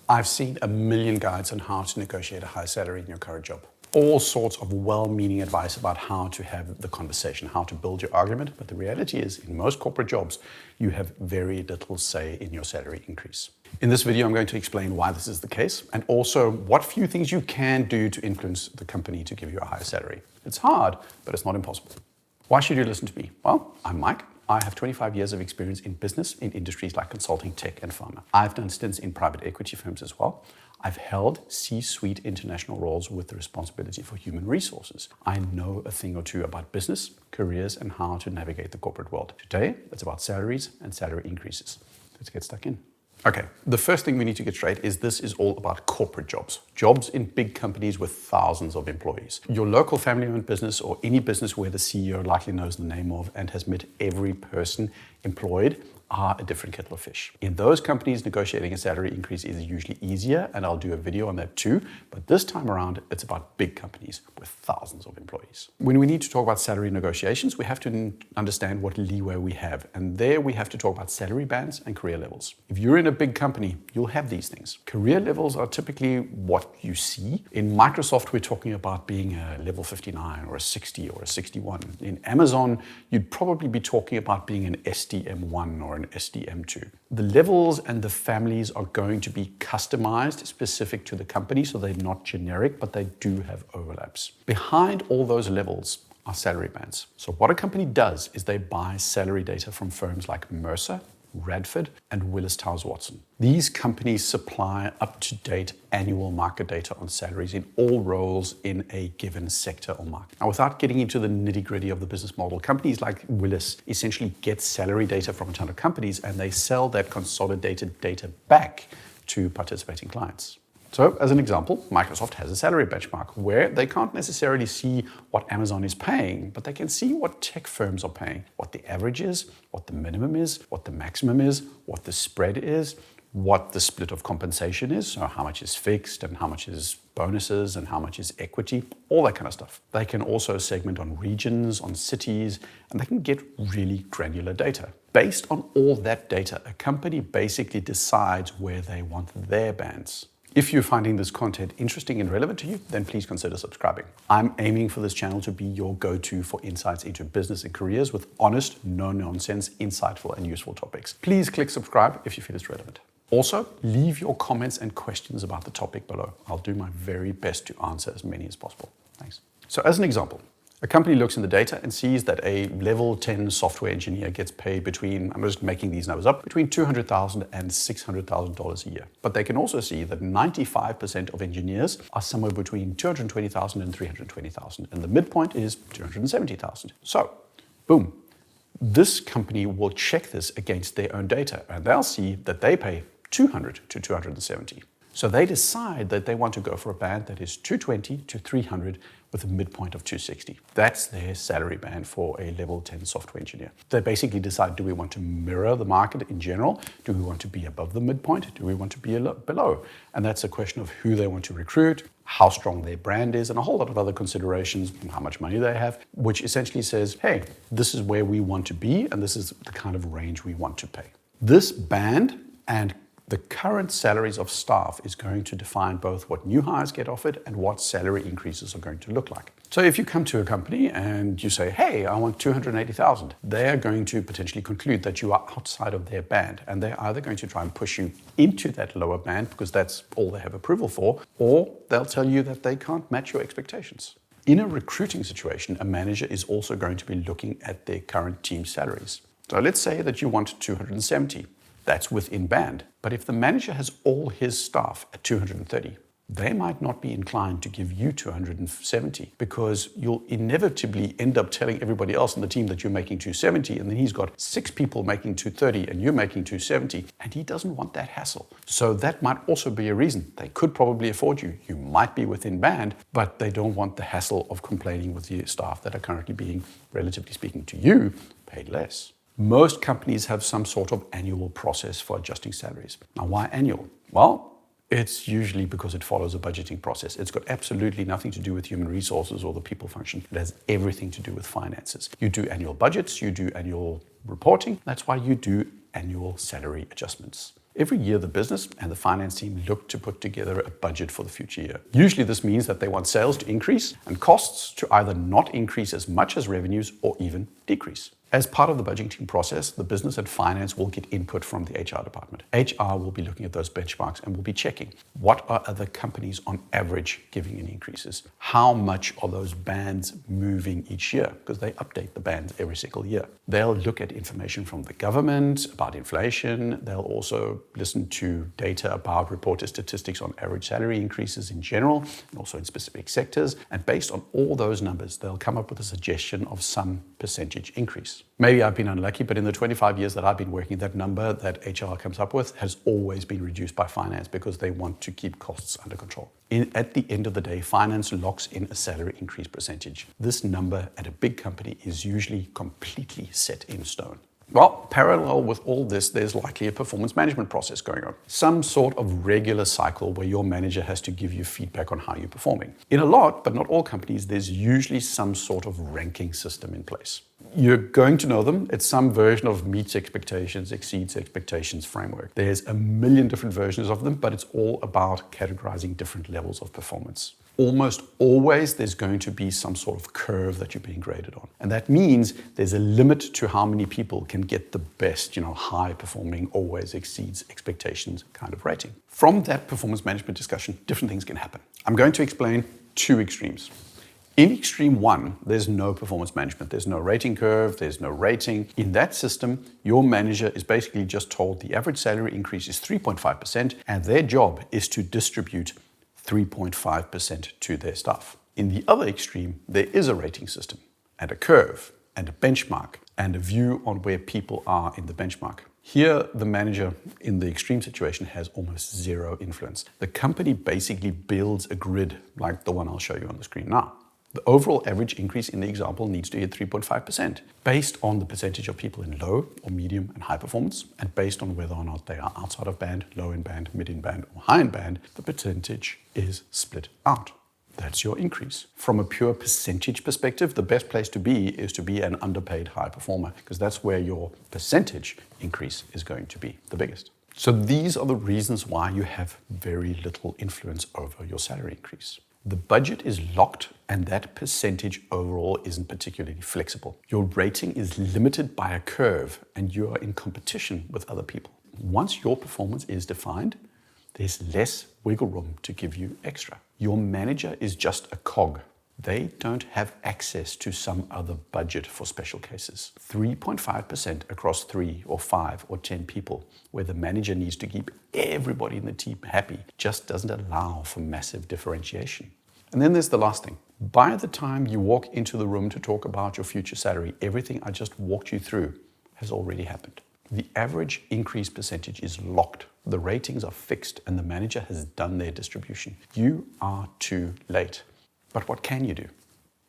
I've seen a million guides on how to negotiate a high salary in your current job. All sorts of well-meaning advice about how to have the conversation, how to build your argument. But the reality is, in most corporate jobs, you have very little say in your salary increase. In this video, I'm going to explain why this is the case and also what few things you can do to influence the company to give you a higher salary. It's hard, but it's not impossible. Why should you listen to me? Well, I'm Mike. I have 25 years of experience in business in industries like consulting, tech, and pharma. I've done stints in private equity firms as well. I've held C-suite international roles with the responsibility for human resources. I know a thing or two about business, careers, and how to navigate the corporate world. Today, it's about salaries and salary increases. Let's get stuck in. Okay, the first thing we need to get straight is this is all about corporate jobs. Jobs in big companies with thousands of employees. Your local family-owned business or any business where the CEO likely knows the name of and has met every person employed are a different kettle of fish. In those companies, negotiating a salary increase is usually easier, and I'll do a video on that too. But this time around, it's about big companies with thousands of employees. When we need to talk about salary negotiations, we have to understand what leeway we have. And there we have to talk about salary bands and career levels. If you're in a big company, you'll have these things. Career levels are typically what you see. In Microsoft, we're talking about being a level 59 or a 60 or a 61. In Amazon, you'd probably be talking about being an SDM1 or an SDM2. The levels and the families are going to be customized specific to the company, so they're not generic, but they do have overlaps. Behind all those levels are salary bands. So what a company does is they buy salary data from firms like Mercer, Radford, and Willis Towers Watson. These companies supply up-to-date annual market data on salaries in all roles in a given sector or market. Now, without getting into the nitty-gritty of the business model, companies like Willis essentially get salary data from a ton of companies and they sell that consolidated data back to participating clients. So, as an example, Microsoft has a salary benchmark where they can't necessarily see what Amazon is paying, but they can see what tech firms are paying, what the average is, what the minimum is, what the maximum is, what the spread is, what the split of compensation is, so how much is fixed and how much is bonuses and how much is equity, all that kind of stuff. They can also segment on regions, on cities, and they can get really granular data. Based on all that data, a company basically decides where they want their bands. If you're finding this content interesting and relevant to you, then please consider subscribing. I'm aiming for this channel to be your go-to for insights into business and careers with honest, no-nonsense, insightful, and useful topics. Please click subscribe if you feel it's relevant. Also, leave your comments and questions about the topic below. I'll do my very best to answer as many as possible. Thanks. So as an example, a company looks in the data and sees that a level 10 software engineer gets paid between, I'm just making these numbers up, between $200,000 and $600,000 a year. But they can also see that 95% of engineers are somewhere between $220,000 and $320,000, and the midpoint is $270,000. So, boom. This company will check this against their own data, and they'll see that they pay $200 to $270. So they decide that they want to go for a band that is $220 to $300 with a midpoint of $260. That's their salary band for a level 10 software engineer. They basically decide, do we want to mirror the market in general? Do we want to be above the midpoint? Do we want to be below? And that's a question of who they want to recruit, how strong their brand is, and a whole lot of other considerations, how much money they have, which essentially says, hey, this is where we want to be, and this is the kind of range we want to pay. This band and the current salaries of staff is going to define both what new hires get offered and what salary increases are going to look like. So if you come to a company and you say, hey, I want $280,000, they're going to potentially conclude that you are outside of their band, and they're either going to try and push you into that lower band because that's all they have approval for, or they'll tell you that they can't match your expectations. In a recruiting situation, a manager is also going to be looking at their current team salaries. So let's say that you want 270. That's within band. But if the manager has all his staff at 230, they might not be inclined to give you 270 because you'll inevitably end up telling everybody else in the team that you're making 270, and then he's got 6 people making 230 and you're making 270, and he doesn't want that hassle. So that might also be a reason. They could probably afford you. You might be within band, but they don't want the hassle of complaining with the staff that are currently being, relatively speaking to you, paid less. Most companies have some sort of annual process for adjusting salaries. Now, why annual? Well, it's usually because it follows a budgeting process. It's got absolutely nothing to do with human resources or the people function. It has everything to do with finances. You do annual budgets, you do annual reporting. That's why you do annual salary adjustments. Every year, the business and the finance team look to put together a budget for the future year. Usually this means that they want sales to increase and costs to either not increase as much as revenues or even decrease. As part of the budgeting process, the business and finance will get input from the HR department. HR will be looking at those benchmarks and will be checking what are other companies on average giving in increases. How much are those bands moving each year? Because they update the bands every single year. They'll look at information from the government about inflation. They'll also listen to data about reported statistics on average salary increases in general and also in specific sectors. And based on all those numbers, they'll come up with a suggestion of some percentage increase. Maybe I've been unlucky, but in the 25 years that I've been working, that number that HR comes up with has always been reduced by finance because they want to keep costs under control. At the end of the day, finance locks in a salary increase percentage. This number at a big company is usually completely set in stone. Well, parallel with all this, there's likely a performance management process going on. Some sort of regular cycle where your manager has to give you feedback on how you're performing. In a lot, but not all companies, there's usually some sort of ranking system in place. You're going to know them. It's some version of meets expectations, exceeds expectations framework. There's a million different versions of them, but it's all about categorizing different levels of performance. Almost always there's going to be some sort of curve that you're being graded on. And that means there's a limit to how many people can get the best, high performing, always exceeds expectations kind of rating. From that performance management discussion, different things can happen. I'm going to explain two extremes. In extreme one, there's no performance management. There's no rating curve, there's no rating. In that system, your manager is basically just told the average salary increase is 3.5%, and their job is to distribute 3.5% to their staff. In the other extreme, there is a rating system and a curve and a benchmark and a view on where people are in the benchmark. Here, the manager in the extreme situation has almost zero influence. The company basically builds a grid like the one I'll show you on the screen now. The overall average increase in the example needs to hit 3.5% based on the percentage of people in low or medium and high performance, and based on whether or not they are outside of band, low in band, mid in band, or high in band, the percentage is split out. That's your increase. From a pure percentage perspective, the best place to be an underpaid high performer, because that's where your percentage increase is going to be the biggest. So these are the reasons why you have very little influence over your salary increase. The budget is locked, and that percentage overall isn't particularly flexible. Your rating is limited by a curve, and you are in competition with other people. Once your performance is defined, there's less wiggle room to give you extra. Your manager is just a cog. They don't have access to some other budget for special cases. 3.5% across 3 or 5 or 10 people, where the manager needs to keep everybody in the team happy, just doesn't allow for massive differentiation. And then there's the last thing. By the time you walk into the room to talk about your future salary, everything I just walked you through has already happened. The average increase percentage is locked. The ratings are fixed, and the manager has done their distribution. You are too late. But what can you do?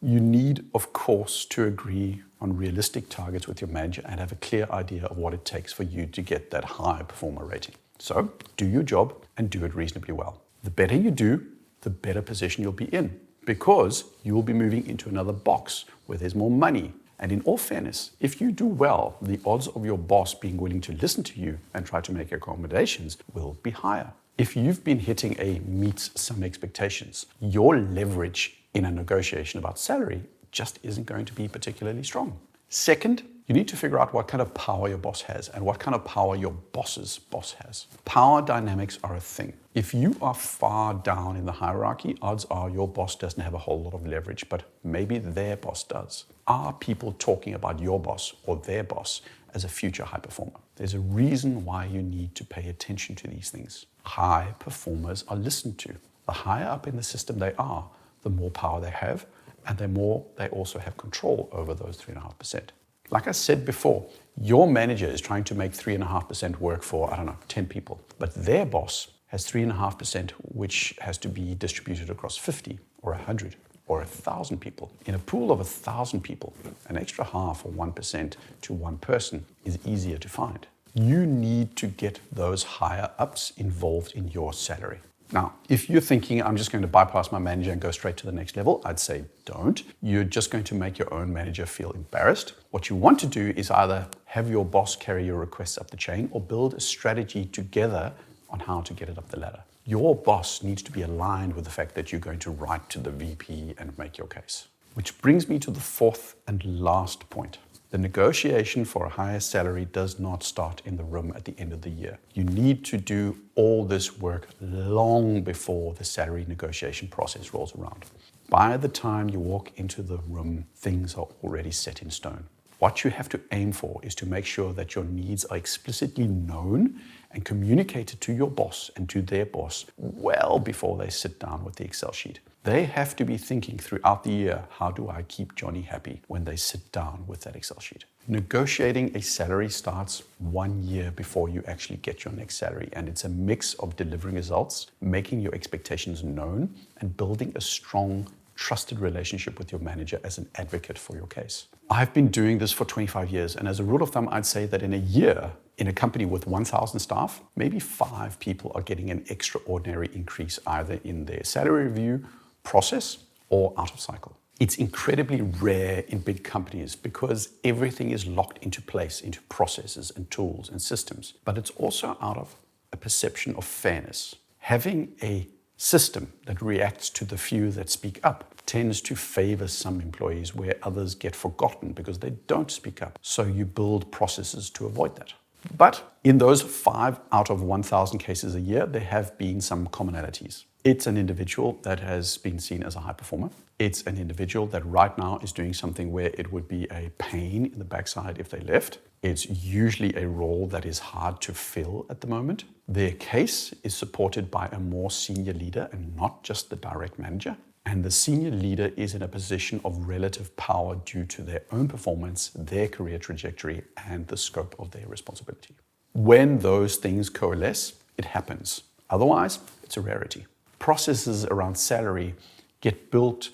You need, of course, to agree on realistic targets with your manager and have a clear idea of what it takes for you to get that high performer rating. So do your job and do it reasonably well. The better you do, the better position you'll be in, because you will be moving into another box where there's more money. And in all fairness, if you do well, the odds of your boss being willing to listen to you and try to make accommodations will be higher. If you've been hitting a meets some expectations, your leverage in a negotiation about salary just isn't going to be particularly strong. Second, you need to figure out what kind of power your boss has and what kind of power your boss's boss has. Power dynamics are a thing. If you are far down in the hierarchy, odds are your boss doesn't have a whole lot of leverage, but maybe their boss does. Are people talking about your boss or their boss as a future high performer? There's a reason why you need to pay attention to these things. High performers are listened to. The higher up in the system they are, the more power they have, and the more they also have control over those 3.5%. Like I said before, your manager is trying to make 3.5% work for, 10 people, but their boss has 3.5%, which has to be distributed across 50 or 100 or 1,000 people. In a pool of 1,000 people, an extra half or 1% to one person is easier to find. You need to get those higher ups involved in your salary. Now, if you're thinking, I'm just going to bypass my manager and go straight to the next level, I'd say don't. You're just going to make your own manager feel embarrassed. What you want to do is either have your boss carry your requests up the chain or build a strategy together on how to get it up the ladder. Your boss needs to be aligned with the fact that you're going to write to the VP and make your case. Which brings me to the fourth and last point. The negotiation for a higher salary does not start in the room at the end of the year. You need to do all this work long before the salary negotiation process rolls around. By the time you walk into the room, things are already set in stone. What you have to aim for is to make sure that your needs are explicitly known and communicated to your boss and to their boss well before they sit down with the Excel sheet. They have to be thinking throughout the year, how do I keep Johnny happy when they sit down with that Excel sheet? Negotiating a salary starts 1 year before you actually get your next salary, and it's a mix of delivering results, making your expectations known, and building a strong, trusted relationship with your manager as an advocate for your case. I've been doing this for 25 years, and as a rule of thumb, I'd say that in a year, in a company with 1,000 staff, maybe 5 people are getting an extraordinary increase either in their salary review process or out of cycle. It's incredibly rare in big companies because everything is locked into place, into processes and tools and systems. But it's also out of a perception of fairness. Having a system that reacts to the few that speak up tends to favor some employees where others get forgotten because they don't speak up. So you build processes to avoid that. But in those 5 out of 1,000 cases a year, there have been some commonalities. It's an individual that has been seen as a high performer. It's an individual that right now is doing something where it would be a pain in the backside if they left. It's usually a role that is hard to fill at the moment. Their case is supported by a more senior leader and not just the direct manager. And the senior leader is in a position of relative power due to their own performance, their career trajectory, and the scope of their responsibility. When those things coalesce, it happens. Otherwise, it's a rarity. Processes around salary get built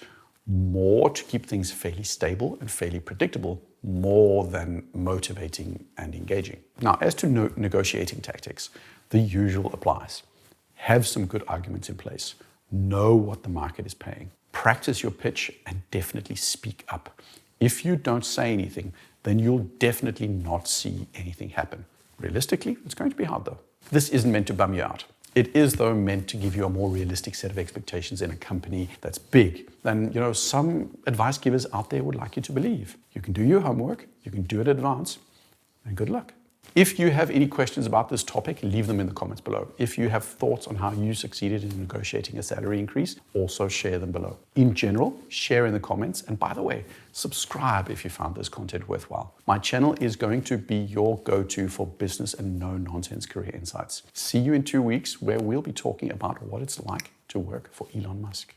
more to keep things fairly stable and fairly predictable, more than motivating and engaging. Now, as to negotiating tactics, the usual applies. Have some good arguments in place. Know what the market is paying. Practice your pitch and definitely speak up. If you don't say anything, then you'll definitely not see anything happen. Realistically, it's going to be hard though. This isn't meant to bum you out. It is, though, meant to give you a more realistic set of expectations in a company that's big than, some advice givers out there would like you to believe. You can do your homework, you can do it in advance, and good luck. If you have any questions about this topic, leave them in the comments below. If you have thoughts on how you succeeded in negotiating a salary increase, also share them below. In general, share in the comments. And by the way, subscribe if you found this content worthwhile. My channel is going to be your go-to for business and no-nonsense career insights. See you in 2 weeks where we'll be talking about what it's like to work for Elon Musk.